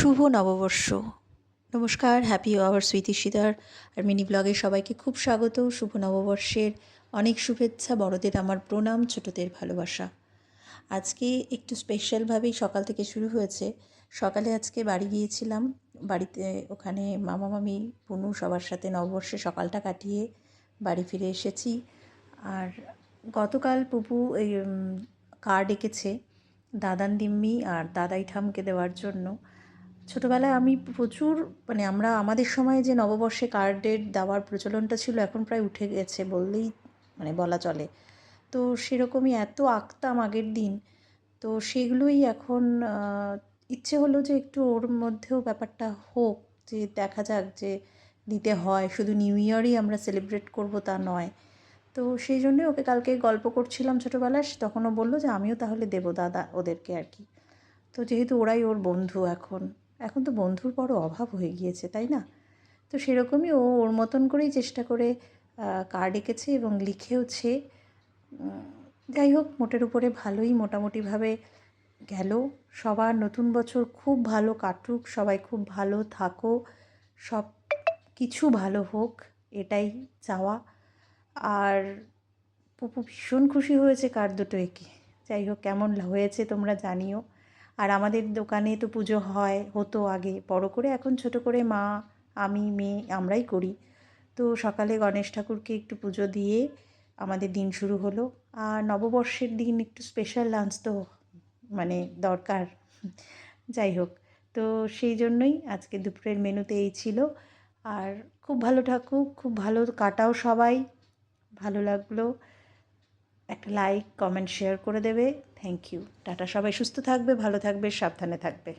শুভ নববর্ষ। নমস্কার, happy hour Sweety শিদার আর mini ব্লগে সবাইকে খুব স্বাগত। শুভ নববর্ষের অনেক শুভেচ্ছা, বড়দের আমার প্রণাম, ছোটদের ভালোবাসা। আজকে একটু স্পেশালভাবেই সকাল থেকে শুরু হয়েছে। সকালে আজকে বাড়ি গিয়েছিলাম, বাড়িতে ওখানে মামা মামি পুনু সবার সাথে নববর্ষে সকালটা কাটিয়ে বাড়ি ফিরে এসেছি। আর গতকাল পুপু এই কার্ড এঁকেছে দাদান দিম্মি আর দাদাই ঠামকে দেওয়ার জন্য। ছোটোবেলায় আমি প্রচুর আমরা আমাদের সময় যে নববর্ষে কার্ডের দেওয়ার প্রচলনটা ছিল এখন প্রায় উঠে গেছে বললেই বলা চলে। তো সেরকমই এত আঁকতাম আগের দিন, তো সেগুলোই এখন ইচ্ছে হলো যে একটু ওর মধ্যেও ব্যাপারটা হোক, যে দেখা যাক যে দিতে হয়, শুধু নিউ ইয়ারই আমরা সেলিব্রেট করব তা নয়। তো সেই জন্যই ওকে কালকে গল্প করছিলাম ছোটোবেলায়, তখন ও বললো যে আমিও তাহলে দেবো দাদা ওদেরকে আর কি। তো যেহেতু ওরাই ওর বন্ধু, এখন তো বন্ধুর বড় অভাব হয়ে গিয়েছে, তাই না? তো সেরকমই ও ওর মতন করেই চেষ্টা করে কার্ড এঁকেছে এবং লিখেওছে। যাই হোক, মোটের উপরে ভালোই মোটামুটিভাবে গেল। সবার নতুন বছর খুব ভালো কাটুক, সবাই খুব ভালো থাকো, সব কিছু ভালো হোক, এটাই চাওয়া। আর পুপু ভীষণ খুশি হয়েছে কার্ড দুটো এঁকে। যাই হোক, কেমন হয়েছে তোমরা জানিও। আর আমাদের দোকানে তো পুজো হতো আগে বড় করে, এখন ছোট করে মা, আমি, মেয়ে আমরাই করি। তো সকালে গণেশ ঠাকুরকে একটু পুজো দিয়ে আমাদের দিন শুরু হলো। আর নববর্ষের দিন একটু স্পেশাল লাঞ্চ তো দরকার। যাই হোক, তো সেই জন্যই আজকে দুপুরের মেনুতে এই ছিল। আর খুব ভালো থাকুক, খুব ভালো কাটাও সবাই। ভালো লাগলো একটা লাইক, কমেন্ট, শেয়ার করে দেবে। Thank you. টাটা। সবাই সুস্থ থাকবে, ভালো থাকবে, সাবধানে থাকবে।